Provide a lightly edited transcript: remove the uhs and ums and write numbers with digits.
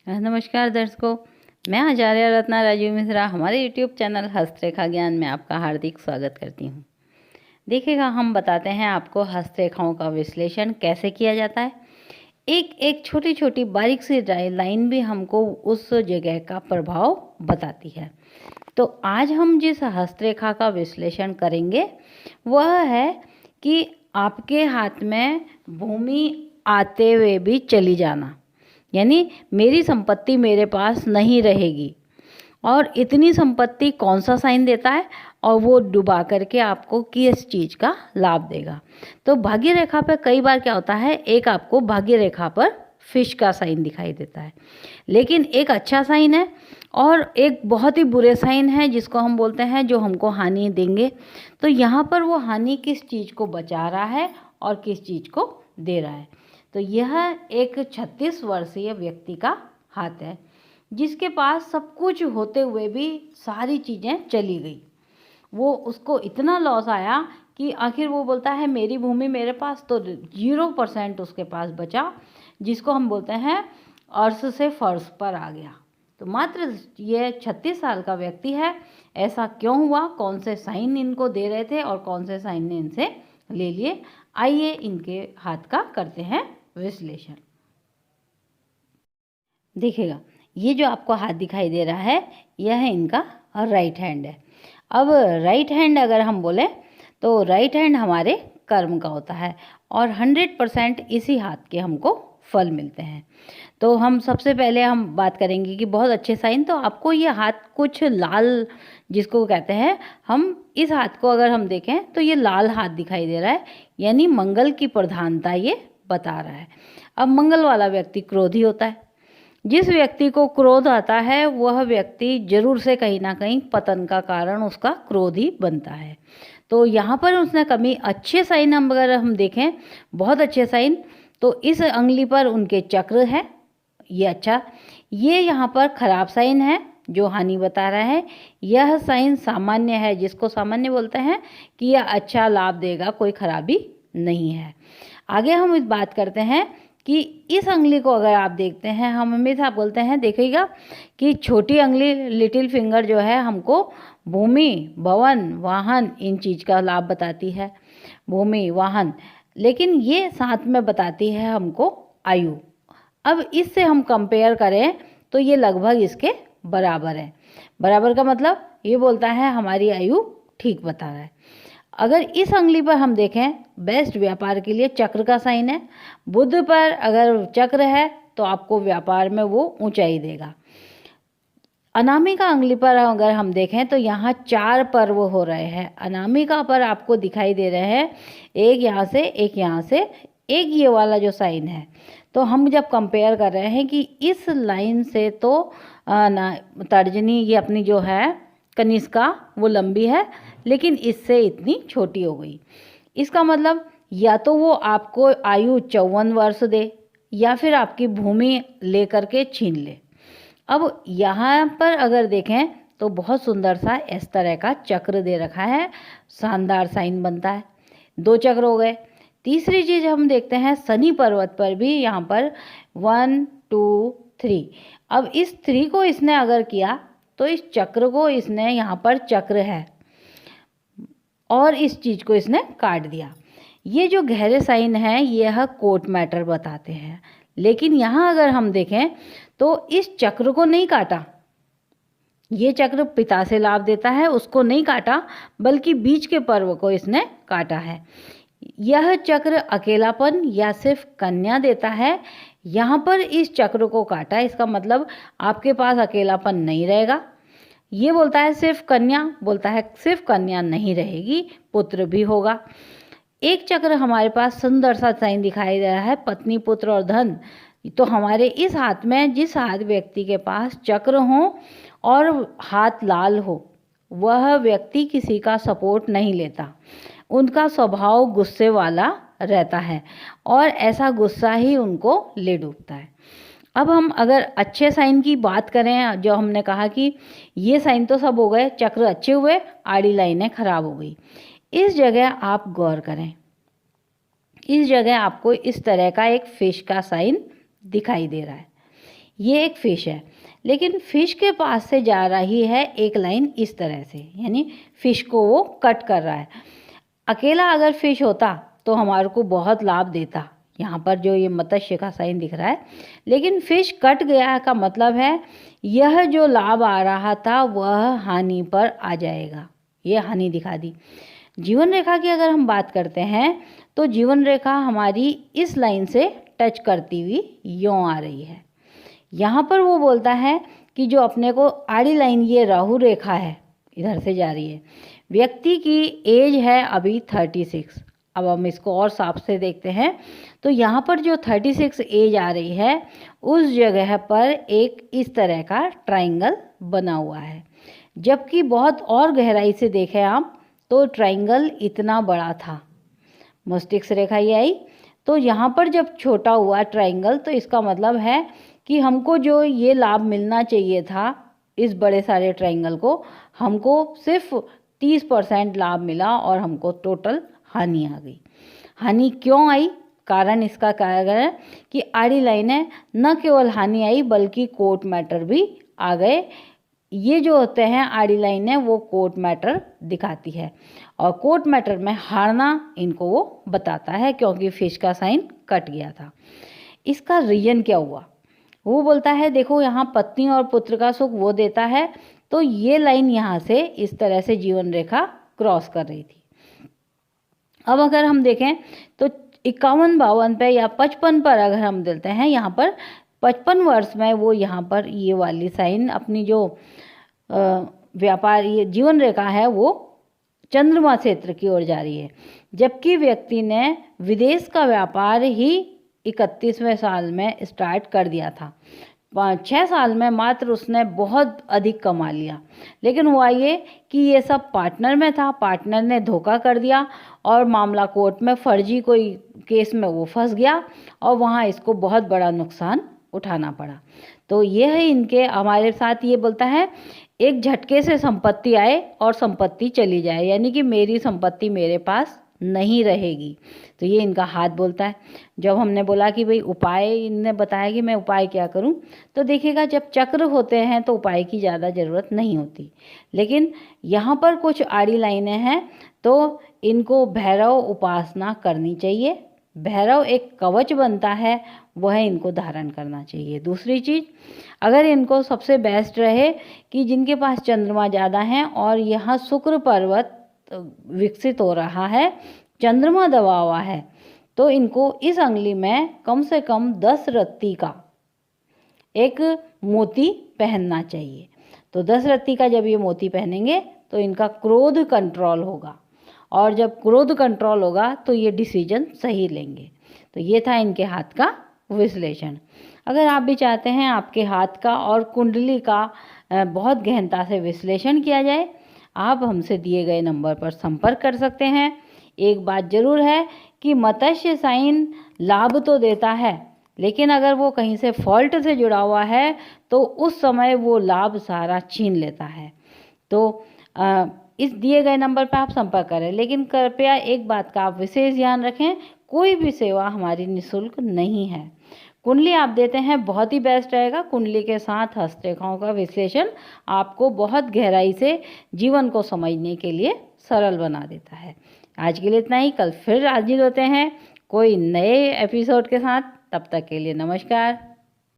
नमस्कार दर्शकों, मैं आचार्य रत्ना राजीव मिश्रा हमारे YouTube चैनल हस्तरेखा ज्ञान में आपका हार्दिक स्वागत करती हूँ। देखिएगा, हम बताते हैं आपको हस्तरेखाओं का विश्लेषण कैसे किया जाता है। एक एक छोटी छोटी बारीक सी लाइन भी हमको उस जगह का प्रभाव बताती है। तो आज हम जिस हस्तरेखा का विश्लेषण करेंगे वह है कि आपके हाथ में भूमि आते हुए भी चली जाना, यानी मेरी संपत्ति मेरे पास नहीं रहेगी। और इतनी संपत्ति कौन सा साइन देता है और वो डुबा करके आपको किस चीज़ का लाभ देगा। तो भाग्य रेखा पर कई बार क्या होता है, एक आपको भाग्य रेखा पर फिश का साइन दिखाई देता है, लेकिन एक अच्छा साइन है और एक बहुत ही बुरे साइन है जिसको हम बोलते हैं जो हमको हानि देंगे। तो यहाँ पर वो हानि किस चीज़ को बचा रहा है और किस चीज़ को दे रहा है। तो यह एक 36 वर्षीय व्यक्ति का हाथ है जिसके पास सब कुछ होते हुए भी सारी चीज़ें चली गई। वो उसको इतना लॉस आया कि आखिर वो बोलता है मेरी भूमि मेरे पास, तो 0% उसके पास बचा, जिसको हम बोलते हैं अर्श से फर्श पर आ गया। तो मात्र ये 36 साल का व्यक्ति है। ऐसा क्यों हुआ, कौन से साइन इनको दे रहे थे और कौन से साइन ने इनसे ले लिए, आइए इनके हाथ का करते हैं विश्लेषण। देखिएगा, ये जो आपको हाथ दिखाई दे रहा है यह है इनका राइट हैंड है। अब राइट हैंड अगर हम बोले तो राइट हैंड हमारे कर्म का होता है और 100% इसी हाथ के हमको फल मिलते हैं। तो हम सबसे पहले हम बात करेंगे कि बहुत अच्छे साइन, तो आपको ये हाथ कुछ लाल जिसको कहते हैं, हम इस हाथ को अगर हम देखें तो ये लाल हाथ दिखाई दे रहा है, यानी मंगल की प्रधानता ये बता रहा है। अब मंगल वाला व्यक्ति क्रोधी होता है। जिस व्यक्ति को क्रोध आता है वह व्यक्ति जरूर से कहीं ना कहीं पतन का कारण उसका क्रोध ही बनता है। तो यहाँ पर उसने कमी, अच्छे साइन हम अगर हम देखें, बहुत अच्छे साइन, तो इस अंगुली पर उनके चक्र है, ये अच्छा। ये यहाँ पर खराब साइन है जो हानि बता रहा है। यह साइन सामान्य है, जिसको सामान्य बोलते हैं कि यह अच्छा लाभ देगा, कोई खराबी नहीं है। आगे हम इस बात करते हैं कि इस अंगुली को अगर आप देखते हैं, हम हमेशा बोलते हैं देखिएगा कि छोटी अंगुली लिटिल फिंगर जो है हमको भूमि, भवन, वाहन इन चीज़ का लाभ बताती है, भूमि, वाहन, लेकिन ये साथ में बताती है हमको आयु। अब इससे हम कंपेयर करें तो ये लगभग इसके बराबर है। बराबर का मतलब ये बोलता है हमारी आयु ठीक बता रहा है। अगर इस अंगुली पर हम देखें, बेस्ट व्यापार के लिए चक्र का साइन है। बुध पर अगर चक्र है तो आपको व्यापार में वो ऊंचाई देगा। अनामिका अंगुली पर अगर हम देखें तो यहाँ 4 पर्व हो रहे हैं। अनामिका पर आपको दिखाई दे रहे हैं एक यहाँ से, एक यहाँ से, एक ये वाला जो साइन है। तो हम जब कंपेयर कर रहे हैं कि इस लाइन से तो तर्जनी ये अपनी जो है कनिष्का वो लंबी है, लेकिन इससे इतनी छोटी हो गई। इसका मतलब या तो वो आपको आयु 54 वर्ष दे या फिर आपकी भूमि लेकर के छीन ले। अब यहाँ पर अगर देखें तो बहुत सुंदर सा इस तरह का चक्र दे रखा है, शानदार साइन बनता है। 2 चक्र हो गए। तीसरी चीज़ हम देखते हैं शनि पर्वत पर भी यहाँ पर 1 2 3। अब इस 3 को इसने अगर किया तो इस चक्र को इसने, यहाँ पर चक्र है और इस चीज़ को इसने काट दिया। ये जो गहरे साइन हैं यह कोर्ट मैटर बताते हैं, लेकिन यहाँ अगर हम देखें तो इस चक्र को नहीं काटा। ये चक्र पिता से लाभ देता है, उसको नहीं काटा, बल्कि बीच के पर्व को इसने काटा है। यह चक्र अकेलापन या सिर्फ कन्या देता है। यहाँ पर इस चक्र को काटा, इसका मतलब आपके पास अकेलापन नहीं रहेगा। ये बोलता है सिर्फ कन्या, बोलता है सिर्फ कन्या नहीं रहेगी, पुत्र भी होगा। एक चक्र हमारे पास सुंदर सा साइन दिखाई दे रहा है, पत्नी, पुत्र और धन। तो हमारे इस हाथ में, जिस हाथ व्यक्ति के पास चक्र हो और हाथ लाल हो, वह व्यक्ति किसी का सपोर्ट नहीं लेता। उनका स्वभाव गुस्से वाला रहता है और ऐसा गुस्सा ही उनको ले डूबता है। अब हम अगर अच्छे साइन की बात करें, जो हमने कहा कि ये साइन तो सब हो गए, चक्र अच्छे हुए, आड़ी लाइनें खराब हो गई। इस जगह आप गौर करें, इस जगह आपको इस तरह का एक फिश का साइन दिखाई दे रहा है। ये एक फिश है, लेकिन फिश के पास से जा रही है एक लाइन इस तरह से, यानी फिश को वो कट कर रहा है। अकेला अगर फिश होता तो हमारे को बहुत लाभ देता, यहाँ पर जो ये मत्स्य का साइन दिख रहा है, लेकिन फिश कट गया का मतलब है यह जो लाभ आ रहा था वह हानि पर आ जाएगा, ये हानि दिखा दी। जीवन रेखा की अगर हम बात करते हैं तो जीवन रेखा हमारी इस लाइन से टच करती हुई यूँ आ रही है। यहाँ पर वो बोलता है कि जो अपने को आड़ी लाइन ये राहु रेखा है इधर से जा रही है, व्यक्ति की एज है अभी 36। अब हम इसको और साफ से देखते हैं तो यहाँ पर जो 36 एज आ रही है उस जगह पर एक इस तरह का ट्राइंगल बना हुआ है, जबकि बहुत और गहराई से देखें आप तो ट्राइंगल इतना बड़ा था। मस्तिष्क रेखा ये आई तो यहाँ पर जब छोटा हुआ ट्राइंगल तो इसका मतलब है कि हमको जो ये लाभ मिलना चाहिए था इस बड़े सारे ट्राइंगल को, हमको सिर्फ 30% लाभ मिला और हमको टोटल हानि आ गई। हानि क्यों आई? कारण इसका कारण है कि आड़ी लाइन है, न केवल हानि आई बल्कि कोर्ट मैटर भी आ गए। ये जो होते हैं आड़ी लाइन है वो कोर्ट मैटर दिखाती है और कोर्ट मैटर में हारना इनको वो बताता है, क्योंकि फिश का साइन कट गया था। इसका रीजन क्या हुआ? वो बोलता है देखो यहाँ पत्नी और पुत्र का सुख वो देता है, तो ये लाइन यहाँ से इस तरह से जीवन रेखा क्रॉस कर रही थी। अब अगर हम देखें तो 51-52 पे या 55 पर अगर हम देते हैं, यहाँ पर 55 वर्ष में वो यहाँ पर ये वाली साइन अपनी जो व्यापार ये जीवन रेखा है वो चंद्रमा क्षेत्र की ओर जा रही है, जबकि व्यक्ति ने विदेश का व्यापार ही 31वें साल में स्टार्ट कर दिया था। 6 साल में मात्र उसने बहुत अधिक कमा लिया, लेकिन हुआ ये कि ये सब पार्टनर में था, पार्टनर ने धोखा कर दिया और मामला कोर्ट में फर्जी कोई केस में वो फंस गया और वहाँ इसको बहुत बड़ा नुकसान उठाना पड़ा। तो ये है इनके हमारे साथ ये बोलता है एक झटके से संपत्ति आए और संपत्ति चली जाए, यानी कि मेरी संपत्ति मेरे पास नहीं रहेगी। तो ये इनका हाथ बोलता है। जब हमने बोला कि भाई उपाय, इनने बताया कि मैं उपाय क्या करूं, तो देखिएगा जब चक्र होते हैं तो उपाय की ज़्यादा ज़रूरत नहीं होती, लेकिन यहाँ पर कुछ आड़ी लाइनें हैं तो इनको भैरव उपासना करनी चाहिए। भैरव एक कवच बनता है, वह इनको धारण करना चाहिए। दूसरी चीज़, अगर इनको सबसे बेस्ट रहे कि जिनके पास चंद्रमा ज़्यादा हैं और यहाँ शुक्र पर्वत विकसित हो रहा है, चंद्रमा दबा हुआ है, तो इनको इस अंगुली में कम से कम 10 रत्ती का एक मोती पहनना चाहिए। तो 10 रत्ती का जब ये मोती पहनेंगे तो इनका क्रोध कंट्रोल होगा, और जब क्रोध कंट्रोल होगा तो ये डिसीजन सही लेंगे। तो ये था इनके हाथ का विश्लेषण। अगर आप भी चाहते हैं आपके हाथ का और कुंडली का बहुत गहनता से विश्लेषण किया जाए, आप हमसे दिए गए नंबर पर संपर्क कर सकते हैं। एक बात जरूर है कि मत्स्य साइन लाभ तो देता है, लेकिन अगर वो कहीं से फॉल्ट से जुड़ा हुआ है तो उस समय वो लाभ सारा छीन लेता है। तो इस दिए गए नंबर पर आप संपर्क करें, लेकिन कृपया एक बात का आप विशेष ध्यान रखें, कोई भी सेवा हमारी निःशुल्क नहीं है। कुंडली आप देते हैं बहुत ही बेस्ट रहेगा। कुंडली के साथ हस्तरेखाओं का विश्लेषण आपको बहुत गहराई से जीवन को समझने के लिए सरल बना देता है। आज के लिए इतना ही, कल फिर हाजिर होते हैं कोई नए एपिसोड के साथ। तब तक के लिए नमस्कार।